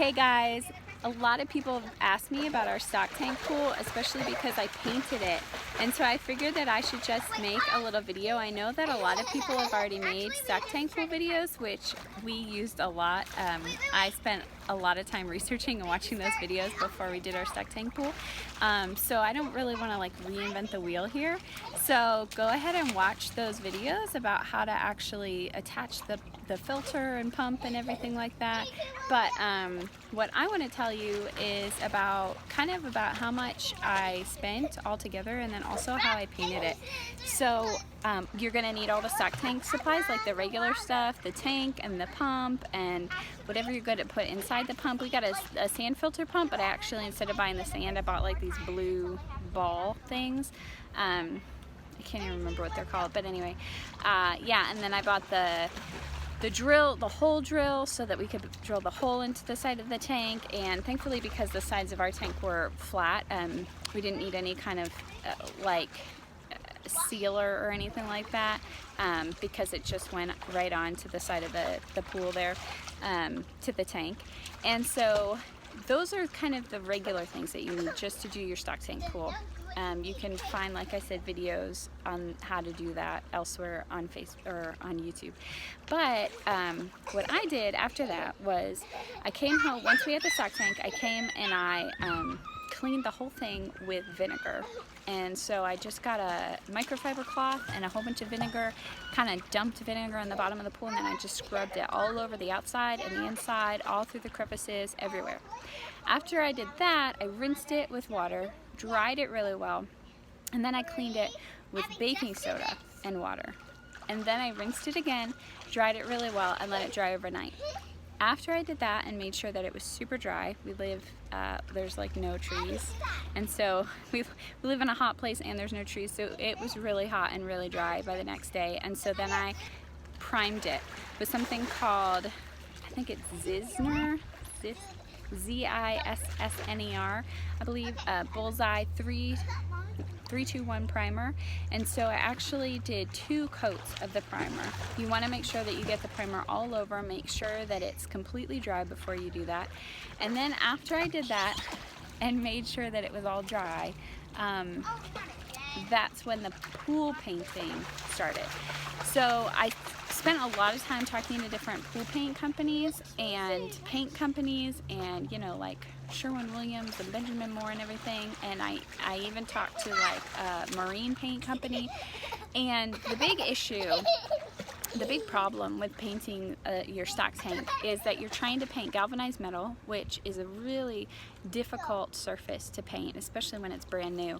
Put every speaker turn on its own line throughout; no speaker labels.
Hey guys, a lot of people have asked me about our stock tank pool, especially because I painted it. And so I figured that I should just make a little video. I know that a lot of people have already made stock tank pool videos, which we used a lot. I spent a lot of time researching and watching those videos before we did our stock tank pool. So I don't really want to like reinvent the wheel here. So go ahead and watch those videos about how to actually attach the filter and pump and everything like that. But what I want to tell you is about how much I spent altogether, and then also how I painted it. So you're going to need all the stock tank supplies, like the regular stuff, the tank and the pump and whatever you're going to put inside the pump. We got a sand filter pump, but I actually, instead of buying the sand, I bought like these blue ball things. I can't even remember what they're called, but anyway, yeah, and then I bought the hole drill, so that we could drill the hole into the side of the tank. And thankfully, because the sides of our tank were flat, we didn't need any kind of sealer or anything like that, because it just went right on to the side of the pool there, to the tank. And so those are kind of the regular things that you need just to do your stock tank pool. You can find, like I said, videos on how to do that elsewhere on Facebook or on YouTube. But what I did after that was I came home. Once we had the stock tank, I came and I cleaned the whole thing with vinegar. And so I just got a microfiber cloth and a whole bunch of vinegar, kind of dumped vinegar on the bottom of the pool, and then I just scrubbed it all over the outside and the inside, all through the crevices, everywhere. After I did that, I rinsed it with water, dried it really well, and then I cleaned it with baking soda and water. And then I rinsed it again, dried it really well, and let it dry overnight. After I did that and made sure that it was super dry, we live, there's like no trees, and so we live in a hot place and there's no trees, so it was really hot and really dry by the next day. And so then I primed it with something called, I think it's Zissner, Z-I-S-S-N-E-R, I believe, Bullseye 321 primer. And so I actually did 2 coats of the primer. You want to make sure that you get the primer all over, make sure that it's completely dry before you do that. And then after I did that and made sure that it was all dry, that's when the pool painting started. So I spent a lot of time talking to different pool paint companies and paint companies, and you know, like Sherwin-Williams and Benjamin Moore and everything. And I even talked to like a marine paint company. And the big problem with painting your stock tank is that you're trying to paint galvanized metal, which is a really difficult surface to paint, especially when it's brand new.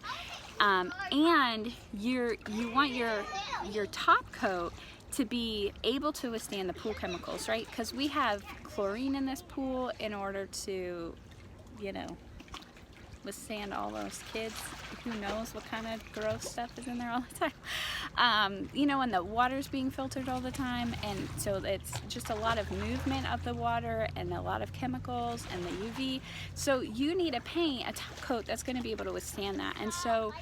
And you want your top coat to be able to withstand the pool chemicals, right? Because we have chlorine in this pool in order to, you know, withstand all those kids. Who knows what kind of gross stuff is in there all the time. You know, and the water's being filtered all the time, and so it's just a lot of movement of the water and a lot of chemicals and the UV. So you need a top coat that's going to be able to withstand that. And so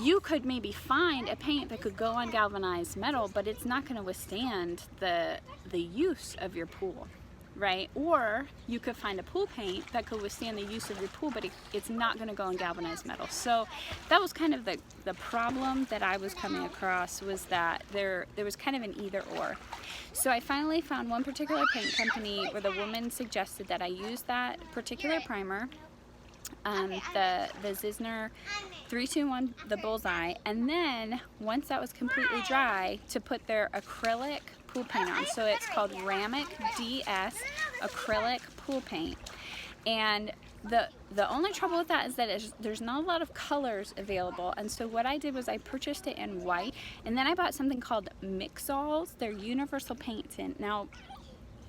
you could maybe find a paint that could go on galvanized metal, but it's not going to withstand the use of your pool, right? Or you could find a pool paint that could withstand the use of your pool, but it's not going to go on galvanized metal. So that was kind of the problem that I was coming across, was that there was kind of an either or. So I finally found one particular paint company where the woman suggested that I use that particular primer, the Zissner 321, the Bullseye, and then once that was completely dry, to put their acrylic pool paint on. So it's called Ramic DS acrylic pool paint. And the only trouble with that is that there's not a lot of colors available. And so what I did was I purchased it in white, and then I bought something called Mixols. They're universal paint tint. Now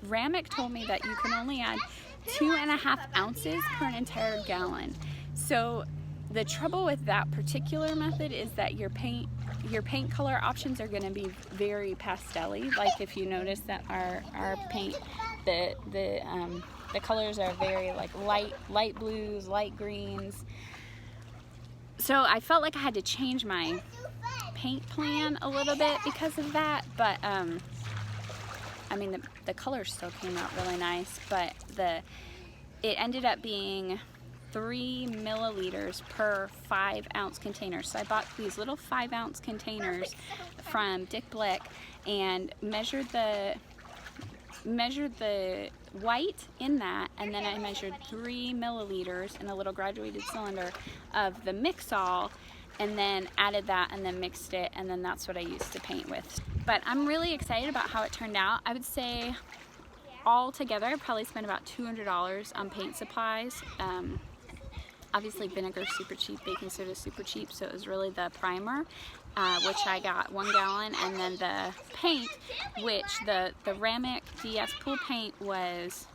Ramic told me that you can only add 2.5 ounces per an entire gallon. So the trouble with that particular method is that your paint color options are going to be very pastel-y. Like if you notice that our paint, the colors are very like light blues, light greens. So I felt like I had to change my paint plan a little bit because of that. But I mean, the colors still came out really nice, but it ended up being 3 milliliters per 5-ounce container. So I bought these little 5-ounce containers from Dick Blick and measured the white in that, and then I measured 3 milliliters in a little graduated cylinder of the mix-all, and then added that and then mixed it, and then that's what I used to paint with. But I'm really excited about how it turned out. I would say all together I probably spent about $200 on paint supplies. Obviously vinegar's super cheap, baking soda's super cheap, so it was really the primer, which I got 1 gallon, and then the paint, which the Ramic DS pool paint was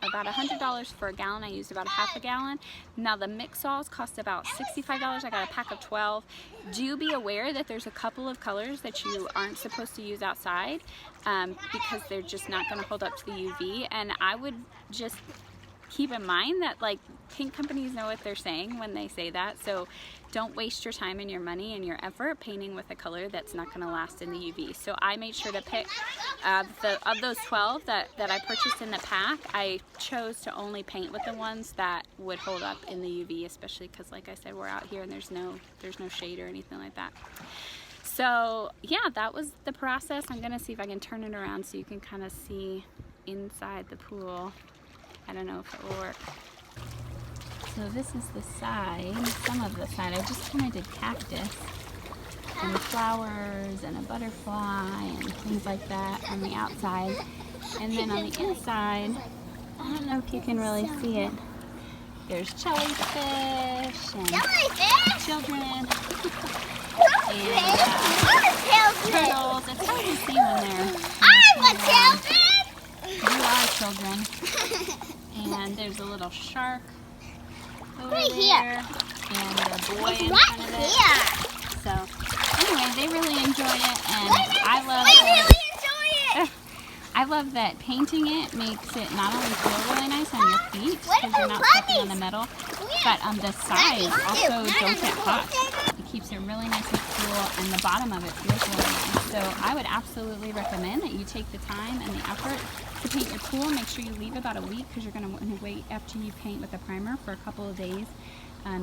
about $100 for a gallon. I used about half a gallon. Now the mix-alls cost about $65. I got a pack of 12. Do be aware that there's a couple of colors that you aren't supposed to use outside because they're just not going to hold up to the UV, and I would just keep in mind that like paint companies know what they're saying when they say that, so don't waste your time and your money and your effort painting with a color that's not going to last in the UV. So I made sure to pick of those 12 that I purchased in the pack, I chose to only paint with the ones that would hold up in the UV, especially because like I said, we're out here and there's no shade or anything like that. So yeah, that was the process. I'm gonna see if I can turn it around so you can kind of see inside the pool. I don't know if it will work. So this is the side, some of the side. I just kind of did cactus and flowers and a butterfly and things like that on the outside. And then on the inside, I don't know if you can really see it. There's jellyfish and children and turtles. It's hard to see when they're you are children. And there's a little shark over there, and a boy in front of it. So anyway, they really enjoyed it, and I love that painting it makes it not only feel really nice on your feet because you're not stepping on the metal, but the sides also don't get hot. It keeps it really nice and cool, and the bottom of it feels really nice. So I would absolutely recommend that you take the time and the effort to paint your pool. Make sure you leave about a week because you're going to want to wait after you paint with the primer for a couple of days.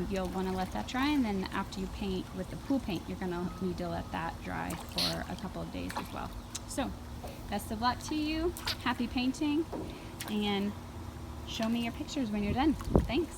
You'll want to let that dry, and then after you paint with the pool paint, you're going to need to let that dry for a couple of days as well. So best of luck to you. Happy painting, and show me your pictures when you're done. Thanks.